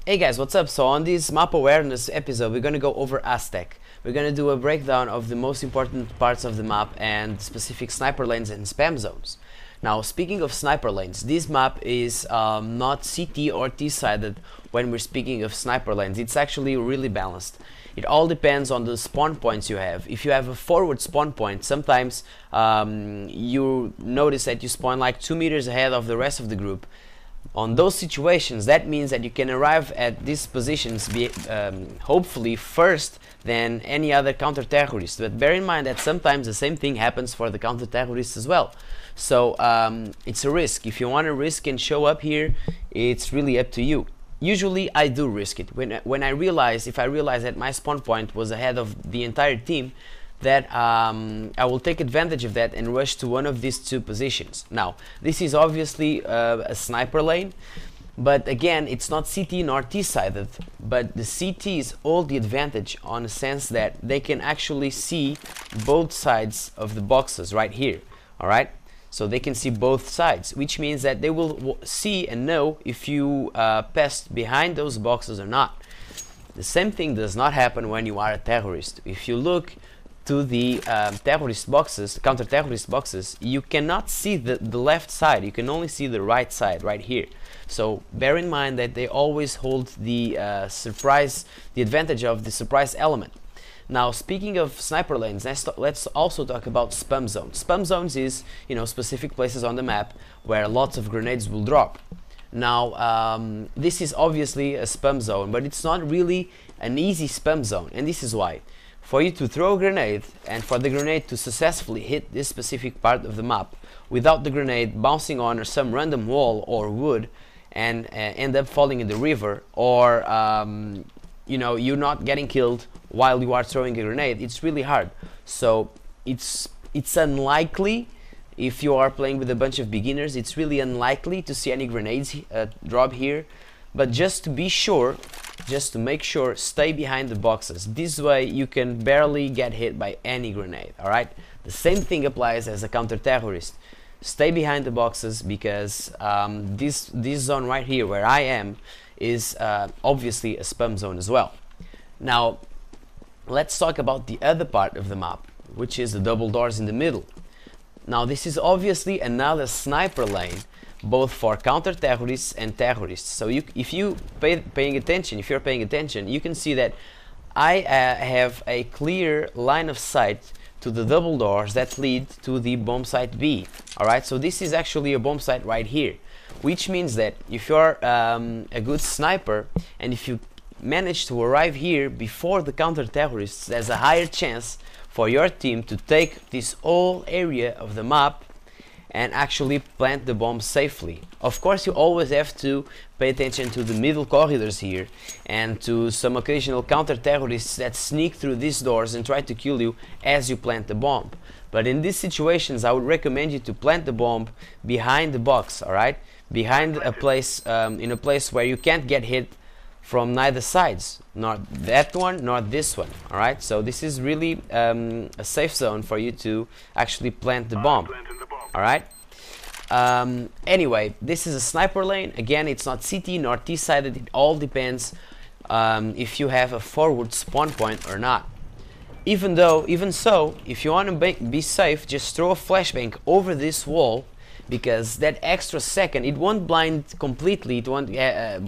Hey guys, what's up? So on this map awareness episode, we're going to go over Aztec. We're going to do a breakdown of the most important parts of the map and specific sniper lanes and spam zones. Now, speaking of sniper lanes, this map is not CT or T-sided when we're speaking of sniper lanes. It's actually really balanced. It all depends on the spawn points you have. If you have a forward spawn point, sometimes you notice that you spawn like 2 meters ahead of the rest of the group. On those situations, that means that you can arrive at these positions hopefully first than any other counter-terrorist. But bear in mind that sometimes the same thing happens for the counter-terrorists as well. So it's a risk. If you want to risk and show up here, it's really up to you. Usually I do risk it. When I realize, if I realize that my spawn point was ahead of the entire team, that I will take advantage of that and rush to one of these two positions. Now, this is obviously a sniper lane, but again, it's not CT nor T-sided, but the CTs hold the advantage on the sense that they can actually see both sides of the boxes right here, alright? So they can see both sides, which means that they will see and know if you passed behind those boxes or not. The same thing does not happen when you are a terrorist. If you look to the terrorist boxes, counter-terrorist boxes, you cannot see the left side, you can only see the right side right here. So bear in mind that they always hold the the advantage of the surprise element. Now, speaking of sniper lanes, let's also talk about spam zones. Spam zones is, you know, specific places on the map where lots of grenades will drop. Now, this is obviously a spam zone, but it's not really an easy spam zone, and this is why. For you to throw a grenade and for the grenade to successfully hit this specific part of the map without the grenade bouncing on some random wall or wood and end up falling in the river, or you know, you're not getting killed while you are throwing a grenade, it's really hard. So it's unlikely, if you are playing with a bunch of beginners, it's really unlikely to see any grenades drop here. But just to be sure, just to make sure, stay behind the boxes. This way you can barely get hit by any grenade, alright? The same thing applies as a counter-terrorist. Stay behind the boxes, because this zone right here where I am is obviously a spam zone as well. Now, let's talk about the other part of the map, which is the double doors in the middle. Now, this is obviously another sniper lane, both for counter-terrorists and terrorists. So if you're paying attention, you can see that I have a clear line of sight to the double doors that lead to the bomb site B. Alright, so this is actually a bomb site right here, which means that if you're a good sniper and if you manage to arrive here before the counter-terrorists, there's a higher chance for your team to take this whole area of the map and actually plant the bomb safely. Of course, you always have to pay attention to the middle corridors here and to some occasional counter-terrorists that sneak through these doors and try to kill you as you plant the bomb. But in these situations, I would recommend you to plant the bomb behind the box, alright? Behind a place, in a place where you can't get hit from neither sides, not that one nor this one, alright? So this is really a safe zone for you to actually plant the bomb. Alright, anyway, this is a sniper lane. Again, it's not CT nor T-sided. It all depends if you have a forward spawn point or not. Even so, if you want to be safe, just throw a flashbang over this wall, because that extra second, it won't blind completely, it won't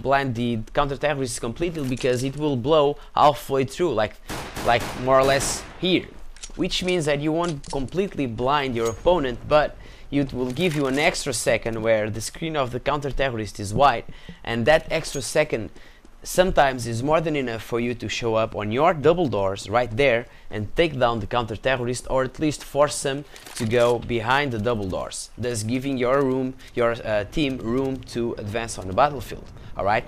blind the counter-terrorists completely, because it will blow halfway through, like more or less here. Which means that you won't completely blind your opponent, but it will give you an extra second where the screen of the counter-terrorist is white, and that extra second sometimes is more than enough for you to show up on your double doors right there and take down the counter-terrorist, or at least force them to go behind the double doors, thus giving your team room to advance on the battlefield. Alright,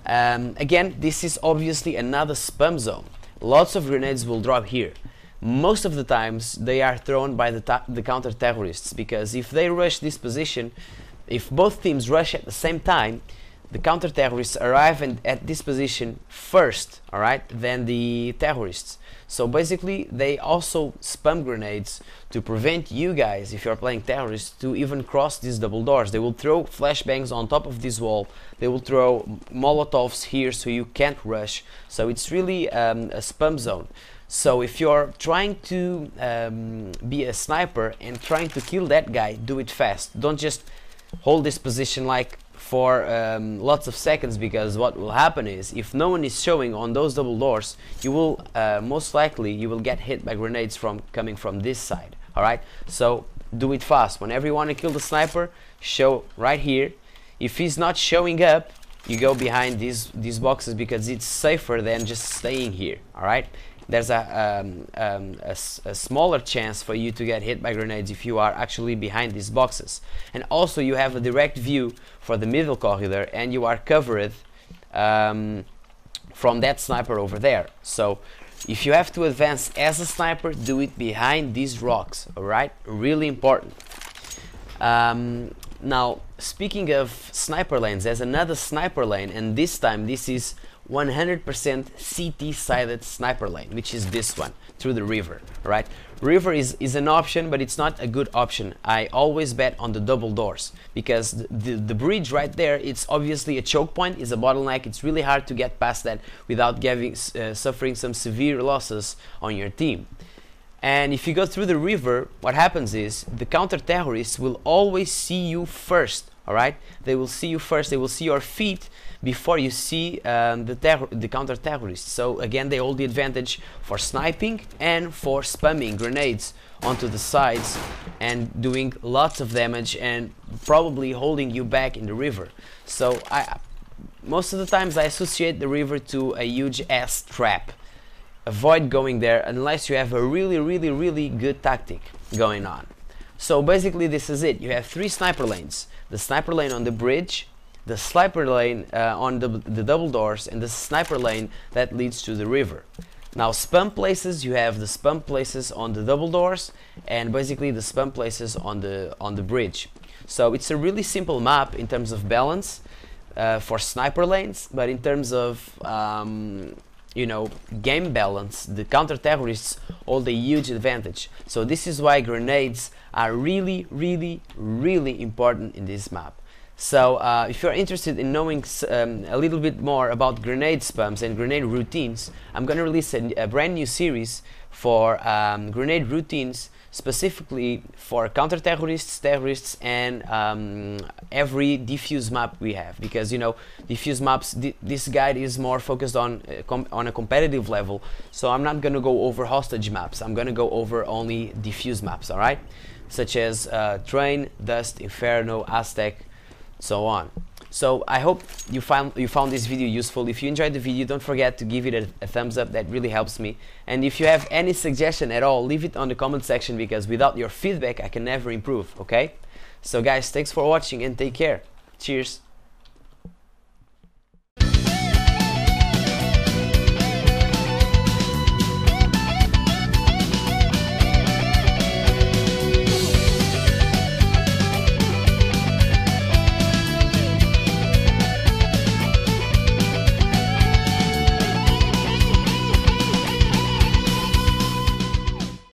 again, this is obviously another spam zone. Lots of grenades will drop here. Most of the times they are thrown by the counter-terrorists, because if they rush this position, if both teams rush at the same time, the counter-terrorists arrive at this position first, alright, than the terrorists. So basically they also spam grenades to prevent you guys, if you're playing terrorists, to even cross these double doors. They will throw flashbangs on top of this wall, they will throw molotovs here so you can't rush. So it's really a spam zone. So if you're trying to be a sniper and trying to kill that guy, do it fast. Don't just hold this position like for lots of seconds, because what will happen is, if no one is showing on those double doors, you will most likely you will get hit by grenades coming from this side. Alright, so do it fast. Whenever you want to kill the sniper, show right here. If he's not showing up, you go behind these boxes, because it's safer than just staying here. Alright, there's a smaller chance for you to get hit by grenades if you are actually behind these boxes. And also you have a direct view for the Mᴏʀᴏᴡ, and you are covered from that sniper over there. So if you have to advance as a sniper, do it behind these rocks. Alright, really important. Now, speaking of sniper lanes, there's another sniper lane, and this time this is 100% CT-sided sniper lane, which is this one, through the river. Right, river is an option, but it's not a good option. I always bet on the double doors, because the bridge right there, it's obviously a choke point, is a bottleneck. It's really hard to get past that without suffering some severe losses on your team. And if you go through the river, what happens is the counter-terrorists will always see you first. Alright, they will see you first, they will see your feet before you see the counter-terrorists. So again, they hold the advantage for sniping and for spamming grenades onto the sides and doing lots of damage and probably holding you back in the river. So most of the times I associate the river to a huge ass trap. Avoid going there unless you have a really good tactic going on. So basically this is it. You have three sniper lanes: the sniper lane on the bridge, the sniper lane on the double doors, and the sniper lane that leads to the river. Now, spam places, you have the spam places on the double doors and basically the spam places on the bridge. So it's a really simple map in terms of balance for sniper lanes, but in terms of you know, game balance, the counter-terrorists hold a huge advantage. So this is why grenades are really important in this map. So if you're interested in knowing a little bit more about grenade spams and grenade routines, I'm going to release a brand new series for grenade routines, specifically for counter-terrorists, terrorists, and every diffuse map we have. Because, you know, diffuse maps, this guide is more focused on a competitive level, so I'm not going to go over hostage maps. I'm going to go over only diffuse maps, alright? Such as Train, Dust, Inferno, Aztec, so on. So I hope you found this video useful. If you enjoyed the video, don't forget to give it a thumbs up. That really helps me. And if you have any suggestion at all, leave it on the comment section, because without your feedback I can never improve. Okay, so guys, thanks for watching and take care. Cheers.